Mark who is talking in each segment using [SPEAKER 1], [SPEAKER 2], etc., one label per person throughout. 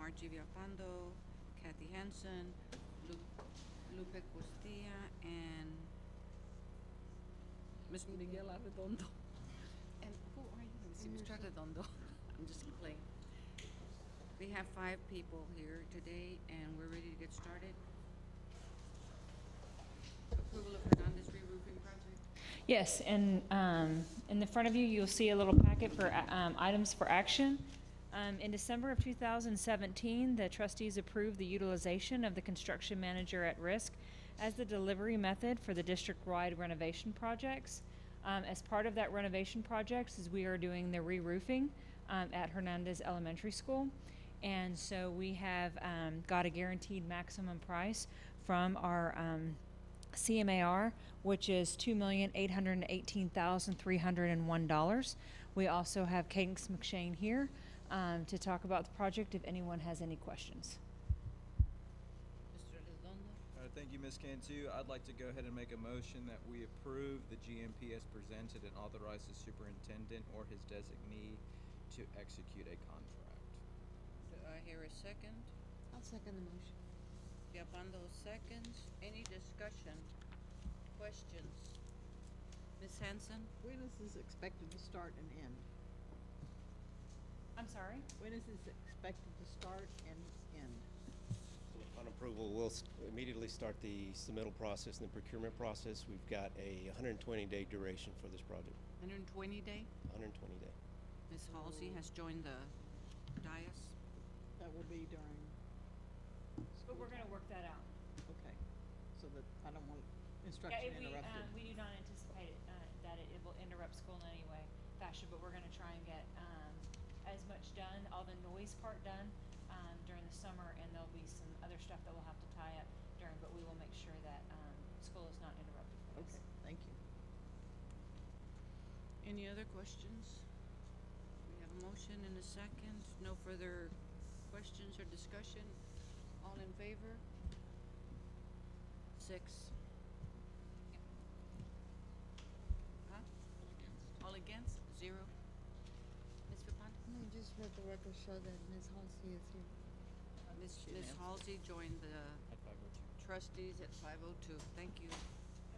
[SPEAKER 1] Margie Villapando, Kathy Henson, Lupe Costilla, and Ms.
[SPEAKER 2] Miguel Arredondo.
[SPEAKER 1] And who are you? Let me see, Mr. Redondo. I'm just playing. We have 5 people here today, and we're ready to get started. Approval of Hernandez re-roofing project.
[SPEAKER 3] Yes, and in the front of you, you'll see a little packet for items for action. In December of 2017, the trustees approved the utilization of the construction manager at risk as the delivery method for the district-wide renovation projects. As part of that renovation projects is we are doing the re-roofing at Hernandez Elementary School. And so we have got a guaranteed maximum price from our CMAR, which is $2,818,301. We also have Cadence McShane here to talk about the project if anyone has any questions.
[SPEAKER 1] Mr. Redondo.
[SPEAKER 4] Thank you, Ms. Cantu. I'd like to go ahead and make a motion that we approve the GMP as presented and authorize the superintendent or his designee to execute a contract.
[SPEAKER 1] Do I hear a second?
[SPEAKER 2] I'll second the motion.
[SPEAKER 1] Villapando seconds. Any discussion? Questions? Ms. Hanson?
[SPEAKER 2] When is this expected to start and end?
[SPEAKER 3] I'm sorry?
[SPEAKER 2] When is this expected to start and end?
[SPEAKER 5] On approval, we'll immediately start the submittal process and the procurement process. We've got a 120-day duration for this project.
[SPEAKER 1] 120 day?
[SPEAKER 5] 120 day.
[SPEAKER 1] Ms. Halsey has joined the dais.
[SPEAKER 2] That will be during.
[SPEAKER 3] But we're going to work that out.
[SPEAKER 2] Okay, so that I don't want
[SPEAKER 3] Yeah,
[SPEAKER 2] instruction
[SPEAKER 3] if
[SPEAKER 2] interrupted.
[SPEAKER 3] we do not anticipate that it will interrupt school in any way, fashion, but we're going to try and get as much done, all the noise part done during the summer, and there'll be some other stuff that we'll have to tie up during, but we will make sure that school is not interrupted for this.
[SPEAKER 2] Okay, thank you.
[SPEAKER 1] Any other questions? We have a motion and a second. No further questions or discussion. All in favor? 6. Huh? All against? 0. Ms. Vipanda?
[SPEAKER 6] No, just for the record show that Ms. Halsey is here.
[SPEAKER 1] Ms. Halsey joined the
[SPEAKER 5] At 502.
[SPEAKER 1] trustees at 5:02. Thank you.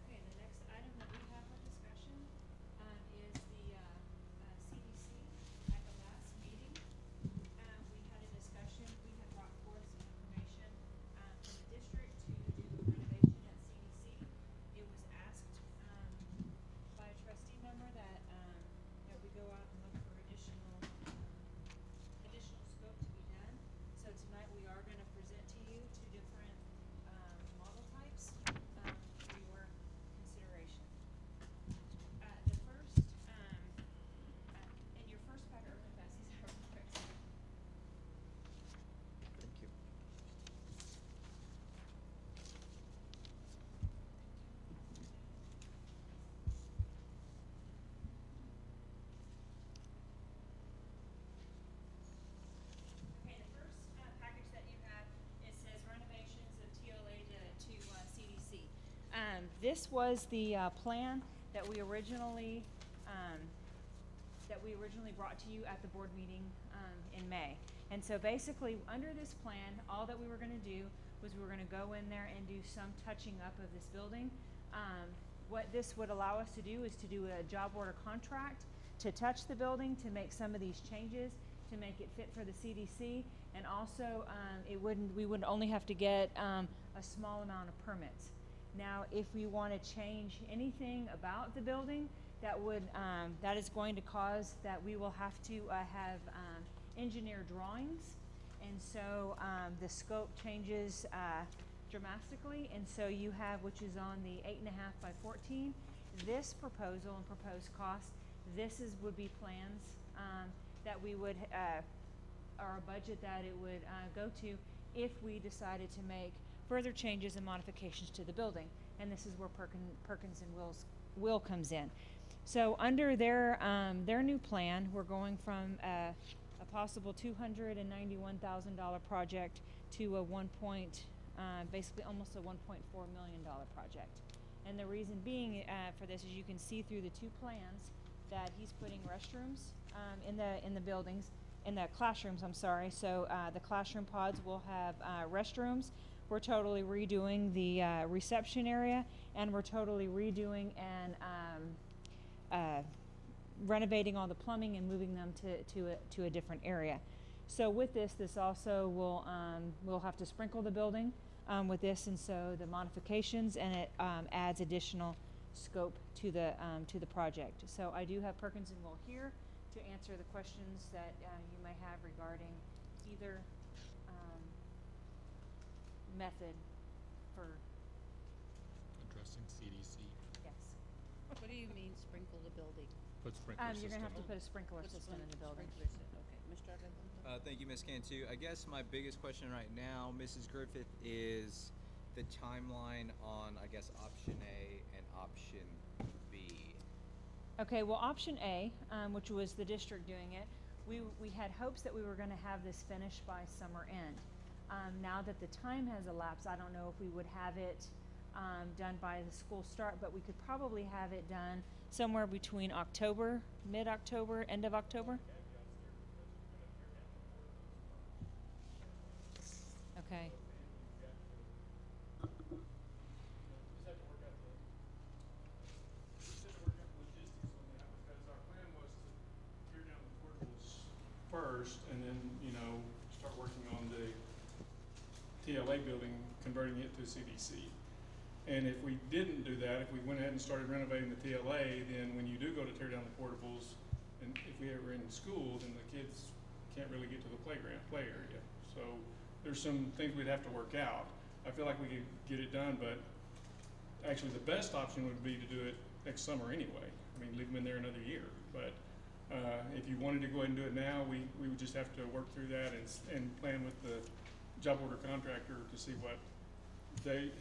[SPEAKER 3] Okay, the next item that we have for discussion is the CDC. At the last meeting, we had a discussion, we had brought forth some information from the district to do a renovation at CDC. It was asked by a trustee member that we go out and look for additional scope to be done. So tonight we are going to present to you 2 different model types for your consideration. The first, in your first packet, or can I pass these out real quick?
[SPEAKER 4] Thank you.
[SPEAKER 3] Okay, the first package that you have, it says renovations of TLA to CDC. This was the plan that we originally brought to you at the board meeting in May. And so basically, under this plan, all that we were going to do was we were going to go in there and do some touching up of this building. What this would allow us to do is to do a job order contract to touch the building, to make some of these changes, to make it fit for the CDC, and also we would only have to get a small amount of permits. Now, if we want to change anything about the building, that is going to cause that we will have to have engineer drawings, and so the scope changes dramatically. And so you have, which is on the 8.5 by 14, this proposal and proposed cost. Would be plans that we would, or a budget that it would go to if we decided to make further changes and modifications to the building. And this is where Perkins and Will comes in. So under their new plan, we're going from a possible $291,000 project to a basically almost a $1.4 million project. And the reason being for this is you can see through the 2 plans that he's putting restrooms in the buildings. in the classrooms, I'm sorry. So the classroom pods will have restrooms. We're totally redoing the reception area, and we're totally redoing and renovating all the plumbing and moving them to a different area. So with this also will we'll have to sprinkle the building with this, and so the modifications, and it adds additional scope to the project. So I do have Perkins and Will here to answer the questions that you may have regarding either method for,
[SPEAKER 7] Addressing CDC.
[SPEAKER 3] yes.
[SPEAKER 8] What do you mean sprinkle the building?
[SPEAKER 7] Put sprinkler
[SPEAKER 3] You're
[SPEAKER 7] system.
[SPEAKER 3] gonna have to put a sprinkler
[SPEAKER 8] What's
[SPEAKER 3] system in the building.
[SPEAKER 8] sprinkler system? Okay, Mr. Arredondo?
[SPEAKER 4] Thank you, Ms. Cantu. I guess my biggest question right now, Mrs. Griffith, is the timeline on, I guess, option A and option B.
[SPEAKER 3] Okay, well, option A, which was the district doing it, we had hopes that we were gonna have this finished by summer end. Now that the time has elapsed, I don't know if we would have it done by the school start, but we could probably have it done somewhere between October, mid-October, end of October. Okay.
[SPEAKER 9] First, and then, start working on the TLA building, converting it to CDC. And if we didn't do that, if we went ahead and started renovating the TLA, then when you do go to tear down the portables, and if we ever in school, then the kids can't really get to the play area. So there's some things we'd have to work out. I feel like we could get it done, but actually the best option would be to do it next summer anyway. I mean, leave them in there another year. But if you wanted to go ahead and do it now, we would just have to work through that and plan with the job order contractor to see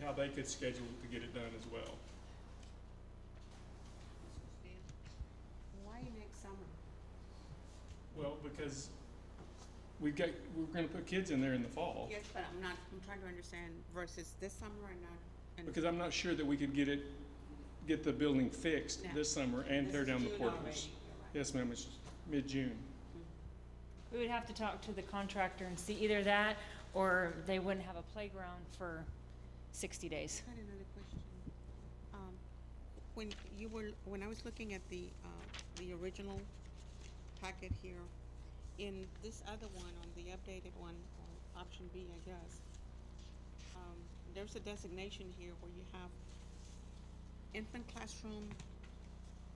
[SPEAKER 9] how they could schedule to get it done as well.
[SPEAKER 1] Why next summer?
[SPEAKER 9] Well, because we're gonna put kids in there in the fall.
[SPEAKER 1] Yes, but I'm trying to understand versus this summer and not. And
[SPEAKER 9] Because I'm not sure that we could get the building fixed
[SPEAKER 1] No.
[SPEAKER 9] this summer and
[SPEAKER 1] This
[SPEAKER 9] tear
[SPEAKER 1] is
[SPEAKER 9] down the
[SPEAKER 1] June
[SPEAKER 9] portables.
[SPEAKER 1] already, you're right.
[SPEAKER 9] Yes, ma'am, it's mid-June.
[SPEAKER 3] We would have to talk to the contractor and see either that, or they wouldn't have a playground for 60 days.
[SPEAKER 10] I had another question. When I was looking at the original packet here, in this other one, on the updated one, option B, I guess, there's a designation here where you have infant classroom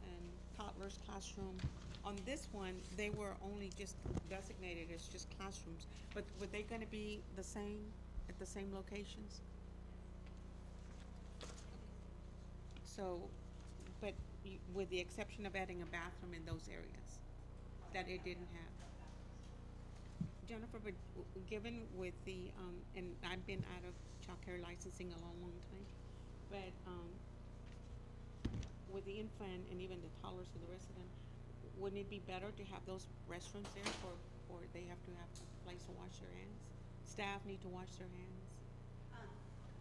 [SPEAKER 10] and toddler's classroom. On this one, they were only just designated as just classrooms, but were they gonna be the same, at the same locations? So, but with the exception of adding a bathroom in those areas that it didn't have. Jennifer, but given with the, and I've been out of childcare licensing a long time, but, with the infant and even the toddlers and the rest of them, wouldn't it be better to have those restrooms there or they have to have a place to wash their hands? Staff need to wash their hands?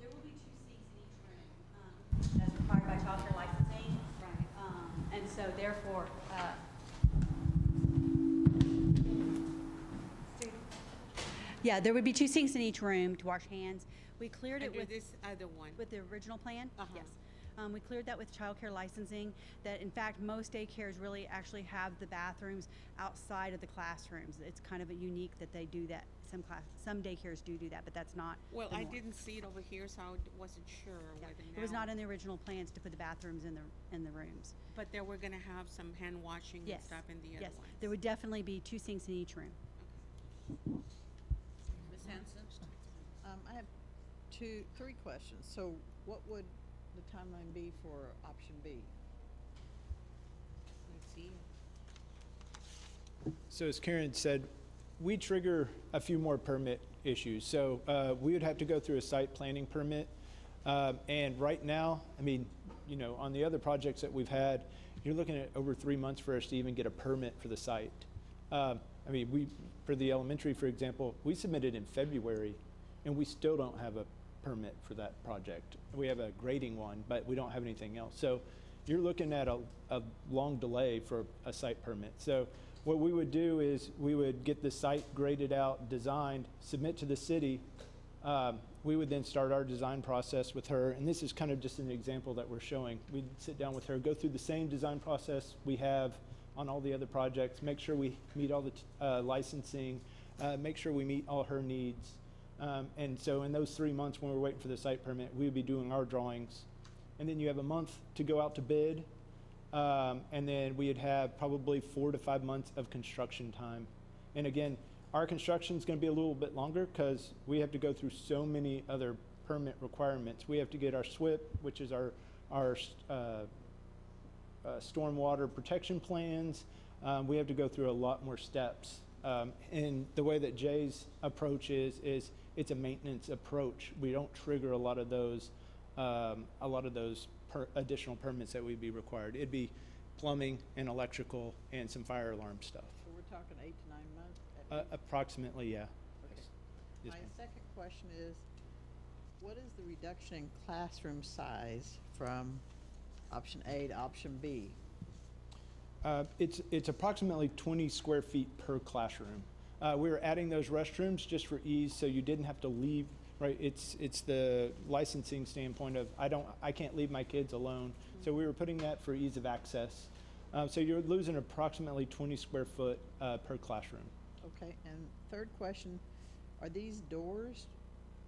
[SPEAKER 11] There will be 2 sinks in each room, as required by childcare licensing.
[SPEAKER 1] Right.
[SPEAKER 11] And so therefore, yeah, there would be 2 sinks in each room to wash hands. We cleared it
[SPEAKER 10] Under
[SPEAKER 11] with
[SPEAKER 10] this other one?
[SPEAKER 11] with the original plan,
[SPEAKER 10] Uh-huh.
[SPEAKER 11] yes. We cleared that with childcare licensing, that in fact, most daycares really actually have the bathrooms outside of the classrooms. It's kind of a unique that they do that. Some daycares do that, but that's not
[SPEAKER 10] Well,
[SPEAKER 11] the
[SPEAKER 10] I
[SPEAKER 11] norm.
[SPEAKER 10] didn't see it over here, so I wasn't sure
[SPEAKER 11] Yeah.
[SPEAKER 10] whether
[SPEAKER 11] It was
[SPEAKER 10] now-
[SPEAKER 11] not in the original plans to put the bathrooms in the rooms.
[SPEAKER 10] But they were gonna have some hand washing and
[SPEAKER 11] Yes,
[SPEAKER 10] stuff in the other
[SPEAKER 11] yes.
[SPEAKER 10] ones?
[SPEAKER 11] There would definitely be 2 sinks in each room.
[SPEAKER 1] Ms. Hanson?
[SPEAKER 2] I have 3 questions. So what would the timeline be for option B?
[SPEAKER 10] Let's see.
[SPEAKER 12] So as Karen said, we trigger a few more permit issues. So we would have to go through a site planning permit. And right now, I mean, on the other projects that we've had, you're looking at over 3 months for us to even get a permit for the site. I mean, for the elementary, for example, we submitted in February and we still don't have a permit for that project. We have a grading one, but we don't have anything else. So you're looking at a long delay for a site permit. So what we would do is we would get the site graded out, designed, submit to the city. We would then start our design process with her, and this is kind of just an example that we're showing. We'd sit down with her, go through the same design process we have on all the other projects, make sure we meet all the licensing, make sure we meet all her needs. And so in those 3 months when we're waiting for the site permit, we would be doing our drawings. And then you have a month to go out to bid, and then we'd have probably 4 to 5 months of construction time. And again, our construction is going to be a little bit longer because we have to go through so many other permit requirements. We have to get our SWIP, which is our stormwater protection plans. We have to go through a lot more steps. And the way that Jay's approach is it's a maintenance approach. We don't trigger a lot of those additional permits that would be required. It'd be plumbing and electrical and some fire alarm stuff.
[SPEAKER 2] So we're talking 8 to 9 months?
[SPEAKER 12] Approximately, yeah.
[SPEAKER 2] Okay.
[SPEAKER 12] Yes,
[SPEAKER 2] My
[SPEAKER 12] ma'am.
[SPEAKER 2] second question is, what is the reduction in classroom size from option A to option B?
[SPEAKER 12] It's approximately 20 square feet per classroom. We were adding those restrooms just for ease, so you didn't have to leave, right? It's the licensing standpoint of I can't leave my kids alone. So we were putting that for ease of access. So you're losing approximately 20 square foot per classroom.
[SPEAKER 2] Okay, and third question, are these doors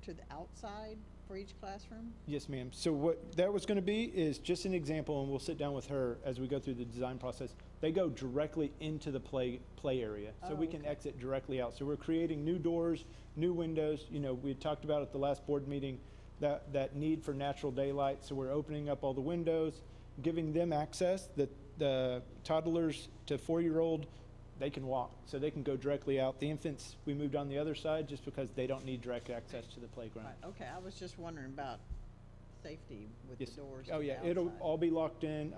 [SPEAKER 2] to the outside for each classroom?
[SPEAKER 12] Yes, ma'am. So what that was going to be is just an example, and we'll sit down with her as we go through the design process. They go directly into the play area, so we can exit directly out. So we're creating new doors, new windows. You know, we had talked about at the last board meeting that need for natural daylight. So we're opening up all the windows, giving them access. The toddlers to 4-year-old, they can walk, so they can go directly out. The infants, we moved on the other side just because they don't need direct access to the playground.
[SPEAKER 2] Right, okay, I was just wondering about safety with
[SPEAKER 12] Yes.
[SPEAKER 2] the doors to
[SPEAKER 12] Oh,
[SPEAKER 2] the
[SPEAKER 12] yeah,
[SPEAKER 2] outside.
[SPEAKER 12] it'll all be locked in.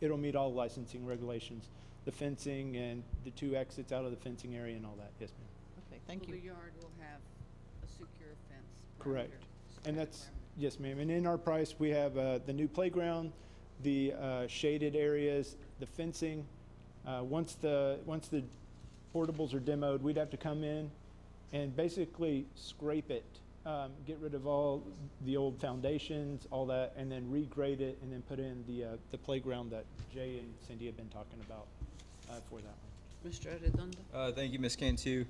[SPEAKER 12] It'll meet all licensing regulations, the fencing and the 2 exits out of the fencing area and all that. Yes, ma'am.
[SPEAKER 2] Okay, thank you.
[SPEAKER 1] The yard will have a secure fence.
[SPEAKER 12] Correct.
[SPEAKER 1] perimeter,
[SPEAKER 12] And
[SPEAKER 1] secure
[SPEAKER 12] that's,
[SPEAKER 1] perimeter.
[SPEAKER 12] yes, ma'am. And in our price, we have the new playground, the shaded areas, the fencing. Once the portables are demoed, we'd have to come in and basically scrape it, get rid of all the old foundations, all that, and then regrade it, and then put in the playground that Jay and Cindy have been talking about for that one.
[SPEAKER 1] Mr. Arredondo?
[SPEAKER 4] Thank you, Ms. Cantu.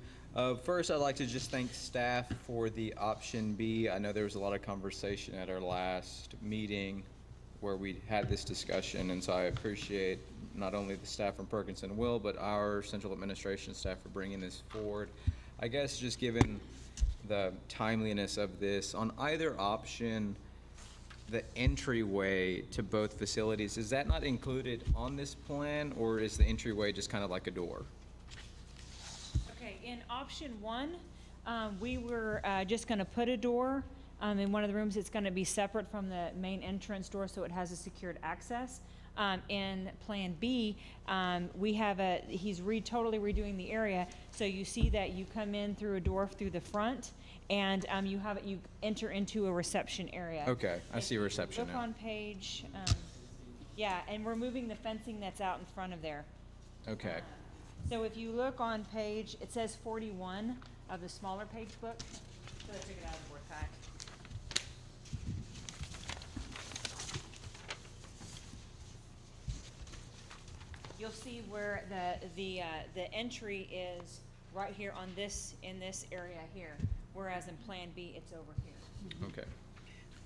[SPEAKER 4] First, I'd like to just thank staff for the option B. I know there was a lot of conversation at our last meeting where we had this discussion, and so I appreciate not only the staff from Perkins and Will, but our central administration staff for bringing this forward. I guess just given the timeliness of this, on either option, the entryway to both facilities, is that not included on this plan, or is the entryway just kind of like a door?
[SPEAKER 3] Okay, in option 1, we were just gonna put a door in one of the rooms. It's gonna be separate from the main entrance door, so it has a secured access. In Plan B, we have he's totally redoing the area, so you see that you come in through a door through the front, and you enter into a reception area.
[SPEAKER 4] Okay, I see a reception
[SPEAKER 3] Look
[SPEAKER 4] now.
[SPEAKER 3] on page, yeah, and we're moving the fencing that's out in front of there.
[SPEAKER 4] Okay,
[SPEAKER 3] So if you look on page, it says 41 of the smaller page book. So I took it out of the board pack. You'll see where the entry is right here in this area here, whereas in Plan B, it's over here.
[SPEAKER 4] okay.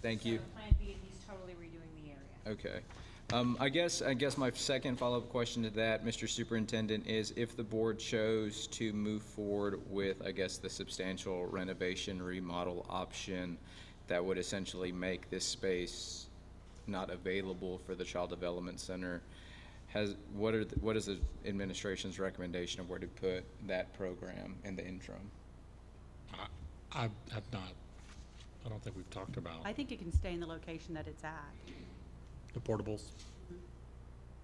[SPEAKER 4] Thank
[SPEAKER 3] So
[SPEAKER 4] you.
[SPEAKER 3] in Plan B, he's totally redoing the area.
[SPEAKER 4] Okay. I guess my second follow-up question to that, Mr. Superintendent, is if the board chose to move forward with, I guess, the substantial renovation remodel option that would essentially make this space not available for the Child Development Center, what is the administration's recommendation of where to put that program in the interim?
[SPEAKER 7] I have not, I don't think we've talked about
[SPEAKER 11] I think it can stay in the location that it's at.
[SPEAKER 7] the portables.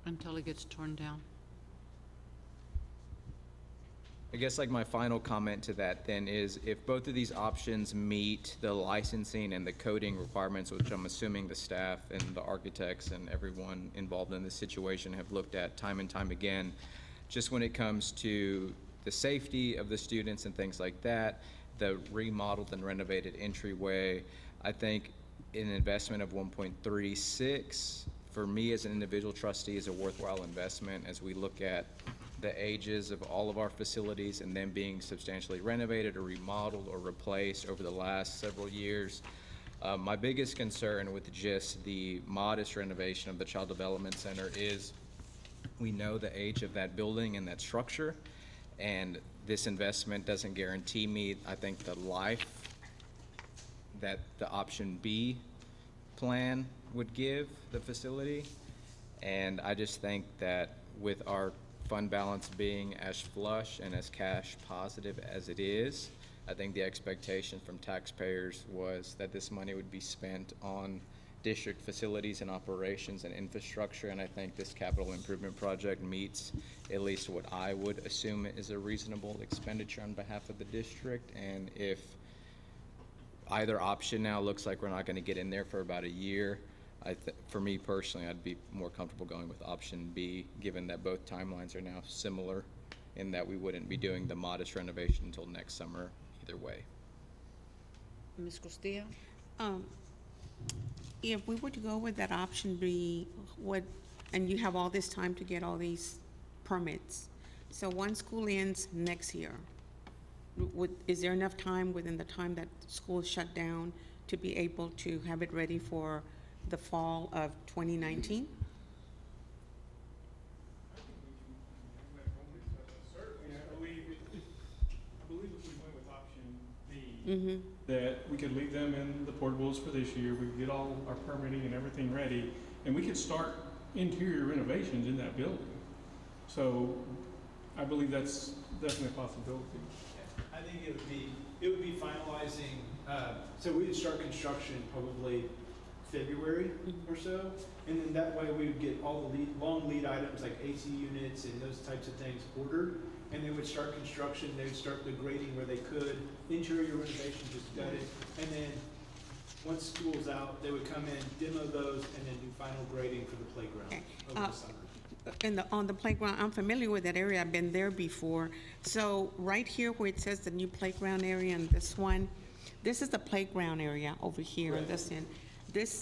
[SPEAKER 1] Until it gets torn down.
[SPEAKER 4] I guess like my final comment to that then is if both of these options meet the licensing and the coding requirements, which I'm assuming the staff and the architects and everyone involved in this situation have looked at time and time again, just when it comes to the safety of the students and things like that, the remodeled and renovated entryway, I think an investment of 1.36 for me as an individual trustee is a worthwhile investment as we look at the ages of all of our facilities and them being substantially renovated or remodeled or replaced over the last several years. My biggest concern with just the modest renovation of the Child Development Center is we know the age of that building and that structure, and this investment doesn't guarantee me, I think, the life that the option B plan would give the facility. And I just think that with our fund balance being as flush and as cash positive as it is, I think the expectation from taxpayers was that this money would be spent on district facilities and operations and infrastructure, and I think this capital improvement project meets at least what I would assume is a reasonable expenditure on behalf of the district. And if either option now looks like we're not going to get in there for about a year, for me personally, I'd be more comfortable going with option B, given that both timelines are now similar in that we wouldn't be doing the modest renovation until next summer either way.
[SPEAKER 1] Ms. Castillo?
[SPEAKER 10] If we were to go with that option B, and you have all this time to get all these permits, so once school ends next year, is there enough time within the time that school is shut down to be able to have it ready for the fall of 2019?
[SPEAKER 9] Certainly, I believe if we went with option B, that we could leave them in the portables for this year. We could get all our permitting and everything ready, and we could start interior renovations in that building. So I believe that's definitely a possibility.
[SPEAKER 12] I think it would be finalizing, so we would start construction probably February or so, and then that way we would get all the long lead items like AC units and those types of things ordered, and they would start construction. They would start the grading where they could, interior renovation just gutted, and then once school's out, they would come in, demo those, and then do final grading for the playground over the summer.
[SPEAKER 10] On the playground, I'm familiar with that area. I've been there before. So right here where it says the new playground area and this one, this is the playground area over here on this end.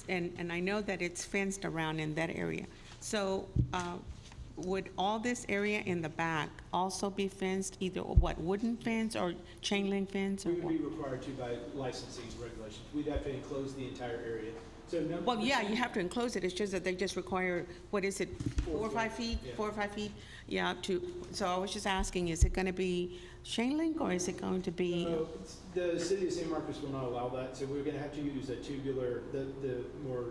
[SPEAKER 10] And I know that it's fenced around in that area. So would all this area in the back also be fenced, either wooden fence or chain link fence? Or
[SPEAKER 12] we would be required to by licensing regulations. We'd have to enclose the entire area. So
[SPEAKER 10] well, yeah, you have to enclose it. It's just that they just require, what is it, 4 or 5 feet?
[SPEAKER 12] Yeah.
[SPEAKER 10] 4 or 5 feet? Yeah, so I was just asking, is it going to be chain link or is it going to be?
[SPEAKER 12] The city of San Marcos will not allow that, so we're going to have to use a tubular, the more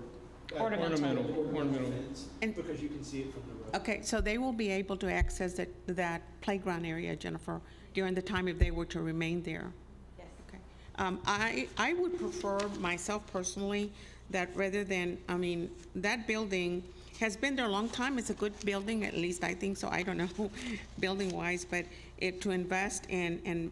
[SPEAKER 3] Ornamental
[SPEAKER 12] fence, because you can see it from the road.
[SPEAKER 10] Okay, so they will be able to access that playground area, Jennifer, during the time if they were to remain there?
[SPEAKER 11] Yes.
[SPEAKER 10] Okay. I would prefer, myself personally, that rather than, that building has been there a long time. It's a good building, at least I think so. I don't know building-wise, but to invest and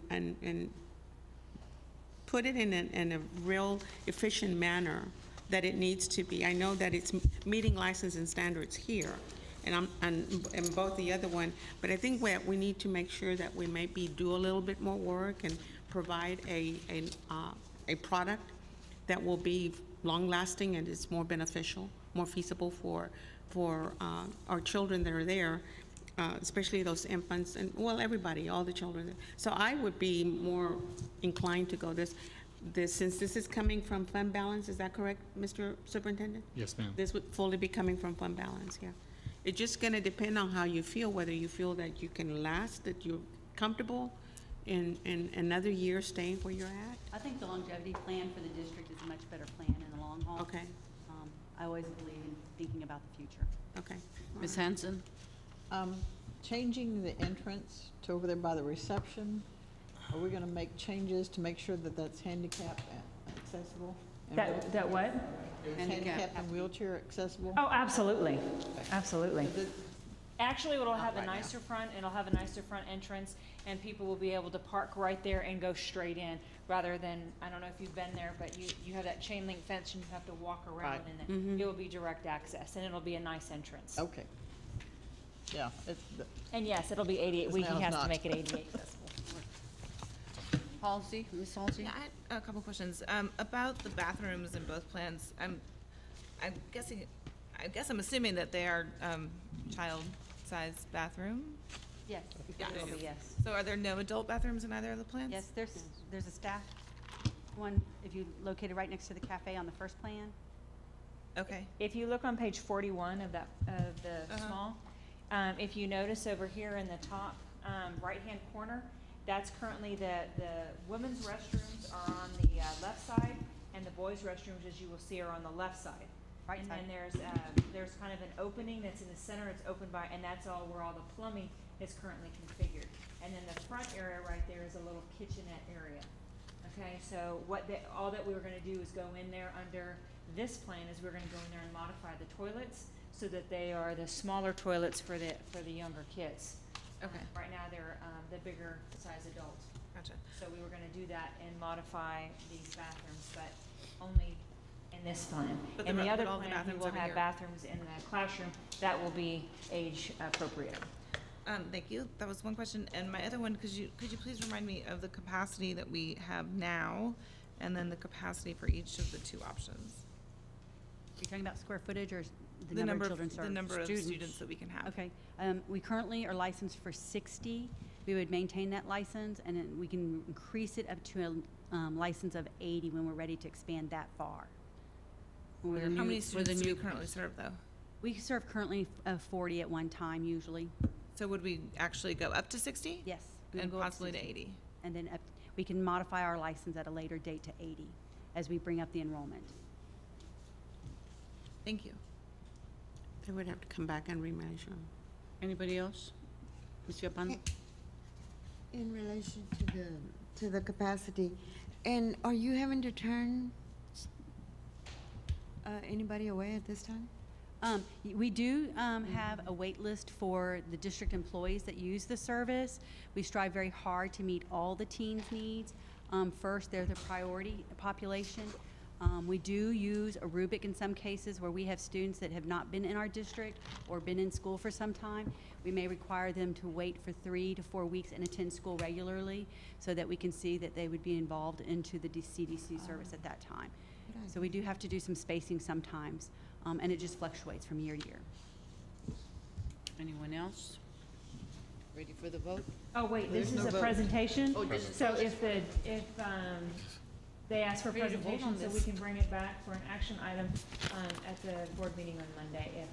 [SPEAKER 10] put it in a real efficient manner that it needs to be. I know that it's meeting license and standards here, and both the other one, but I think we need to make sure that we maybe do a little bit more work and provide a product that will be long-lasting and is more beneficial, more feasible for our children that are there, especially those infants and, well, everybody, all the children. So I would be more inclined to go this, since this is coming from fund balance, is that correct, Mr. Superintendent?
[SPEAKER 7] Yes, ma'am.
[SPEAKER 10] This would fully be coming from fund balance, yeah. It's just gonna depend on how you feel, whether you feel that you can last, that you're comfortable in another year staying where you're at.
[SPEAKER 11] I think the longevity plan for the district is a much better plan in the long haul.
[SPEAKER 10] Okay,
[SPEAKER 11] I always believe in thinking about the future.
[SPEAKER 10] okay.
[SPEAKER 1] Ms. Hanson?
[SPEAKER 2] Changing the entrance to over there by the reception, are we gonna make changes to make sure that that's handicap accessible?
[SPEAKER 3] That what?
[SPEAKER 2] Handicap and wheelchair accessible?
[SPEAKER 3] Oh, absolutely, absolutely.
[SPEAKER 2] Is it-
[SPEAKER 3] Actually, it'll have a
[SPEAKER 10] right now.
[SPEAKER 3] nicer front, it'll have a nicer front entrance, and people will be able to park right there and go straight in, rather than, I don't know if you've been there, but you have that chain link fence and you have to walk around,
[SPEAKER 2] Right.
[SPEAKER 3] and then it will be direct access, and it'll be a nice entrance.
[SPEAKER 2] Okay. Yeah,
[SPEAKER 3] And yes, it'll be 88,
[SPEAKER 2] It's
[SPEAKER 3] he
[SPEAKER 2] now
[SPEAKER 3] has to
[SPEAKER 2] not.
[SPEAKER 3] make it 88 decibel.
[SPEAKER 1] Halsey, Ms. Halsey?
[SPEAKER 8] Yeah, I had a couple questions. About the bathrooms in both plans, I'm assuming that they are, child-sized bathroom?
[SPEAKER 11] Yes,
[SPEAKER 8] Yeah.
[SPEAKER 11] it will be, yes.
[SPEAKER 8] So are there no adult bathrooms in either of the plans?
[SPEAKER 11] Yes, there's a staff one, if you located right next to the cafe on the first plan.
[SPEAKER 8] Okay.
[SPEAKER 3] If you look on page 41 of that, of the small, if you notice over here in the top, right-hand corner, that's currently the women's restrooms are on the left side, and the boys' restrooms, as you will see, are on the left side.
[SPEAKER 11] Right
[SPEAKER 3] And
[SPEAKER 11] side.
[SPEAKER 3] then there's kind of an opening that's in the center, it's open by, and that's all where all the plumbing is currently configured. And then the front area right there is a little kitchenette area. Okay, so all that we were gonna do is go in there under this plan is we're gonna go in there and modify the toilets so that they are the smaller toilets for the younger kids.
[SPEAKER 8] Okay.
[SPEAKER 3] Right now, they're the bigger size adults.
[SPEAKER 8] Gotcha.
[SPEAKER 3] So we were gonna do that and modify these bathrooms, but only in this plan.
[SPEAKER 8] But
[SPEAKER 3] In
[SPEAKER 8] the
[SPEAKER 3] the
[SPEAKER 8] re-
[SPEAKER 3] other
[SPEAKER 8] but all the
[SPEAKER 3] plan, we
[SPEAKER 8] bathrooms
[SPEAKER 3] will
[SPEAKER 8] over
[SPEAKER 3] have
[SPEAKER 8] here.
[SPEAKER 3] bathrooms in the classroom. That will be age appropriate.
[SPEAKER 8] Thank you. That was one question. And my other one, could you please remind me of the capacity that we have now, and then the capacity for each of the two options?
[SPEAKER 11] Are you talking about square footage or the number of children served?
[SPEAKER 8] The number of students that we can have.
[SPEAKER 11] Okay, we currently are licensed for 60. We would maintain that license, and then we can increase it up to a license of 80 when we're ready to expand that far.
[SPEAKER 1] For the
[SPEAKER 8] How
[SPEAKER 1] new-
[SPEAKER 8] many
[SPEAKER 1] for the
[SPEAKER 8] students do we
[SPEAKER 1] new-
[SPEAKER 8] currently serve, though?
[SPEAKER 11] We serve currently 40 at one time usually.
[SPEAKER 8] So would we actually go up to 60?
[SPEAKER 11] Yes. we will
[SPEAKER 8] And
[SPEAKER 11] go up
[SPEAKER 8] possibly to
[SPEAKER 11] 60.
[SPEAKER 8] 80?
[SPEAKER 11] And then we can modify our license at a later date to 80 as we bring up the enrollment.
[SPEAKER 8] Thank you.
[SPEAKER 10] They would have to come back and remeasure.
[SPEAKER 1] Anybody else? Ms. Yapano?
[SPEAKER 6] In relation to the capacity, and are you having to turn anybody away at this time?
[SPEAKER 11] We do have a wait list for the district employees that use the service. We strive very hard to meet all the teens' needs. First, they're the priority population. We do use a rubric in some cases where we have students that have not been in our district or been in school for some time. We may require them to wait for 3 to 4 weeks and attend school regularly so that we can see that they would be involved into the CDC service at that time. So we do have to do some spacing sometimes, and it just fluctuates from year to year.
[SPEAKER 1] Anyone else? Ready for the vote?
[SPEAKER 3] Oh, wait, this
[SPEAKER 2] There's
[SPEAKER 3] is
[SPEAKER 2] no
[SPEAKER 3] a
[SPEAKER 2] vote.
[SPEAKER 3] presentation?
[SPEAKER 1] Oh, this is-
[SPEAKER 3] So if they ask for a
[SPEAKER 1] Ready to vote
[SPEAKER 3] presentation,
[SPEAKER 1] on
[SPEAKER 3] so we
[SPEAKER 1] this.
[SPEAKER 3] can bring it back for an action item at the board meeting on Monday if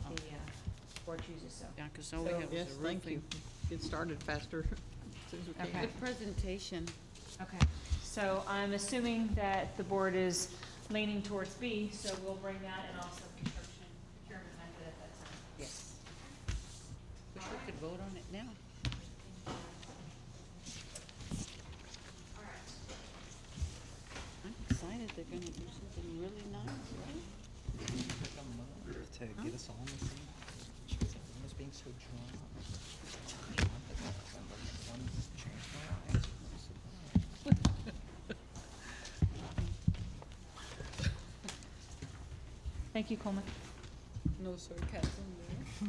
[SPEAKER 3] the board chooses so.
[SPEAKER 1] Yeah, because all we have
[SPEAKER 2] Yes,
[SPEAKER 1] is a
[SPEAKER 2] thank you.
[SPEAKER 1] roofing.
[SPEAKER 2] Get started faster as soon as we can.
[SPEAKER 3] Okay.
[SPEAKER 1] Good presentation.
[SPEAKER 3] Okay, so I'm assuming that the board is leaning towards B, so we'll bring that and also construction procurement method at that time.
[SPEAKER 1] Yes. Wish we could vote on it now. I'm excited they're gonna do something really nice, right?
[SPEAKER 4] To get us all on the same page, because everyone was being so drawn.
[SPEAKER 3] Thank you, Coleman.
[SPEAKER 1] No sarcasm there.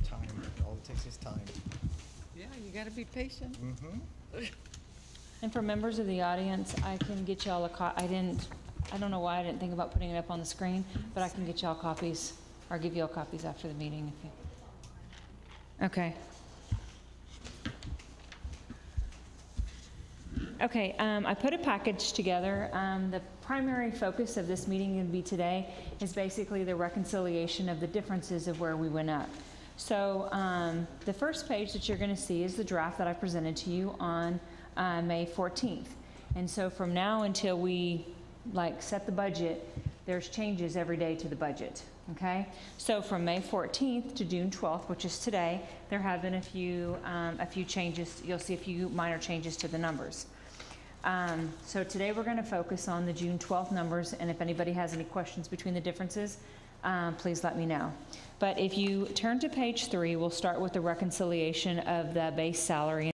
[SPEAKER 4] Time, all it takes is time.
[SPEAKER 1] Yeah, you gotta be patient.
[SPEAKER 4] Mm-hmm.
[SPEAKER 3] And for members of the audience, I can get y'all I don't know why I didn't think about putting it up on the screen, but I can get y'all copies, or give y'all copies after the meeting if you. Okay. Okay, I put a package together. The primary focus of this meeting going to be today is basically the reconciliation of the differences of where we went up. So the first page that you're going to see is the draft that I presented to you on May 14th. And so from now until we set the budget, there's changes every day to the budget. Okay, so from May 14th to June 12th, which is today, there have been a few changes. You'll see a few minor changes to the numbers. So today we're going to focus on the June 12th numbers, and if anybody has any questions between the differences, please let me know. But if you turn to page 3, we'll start with the reconciliation of the base salary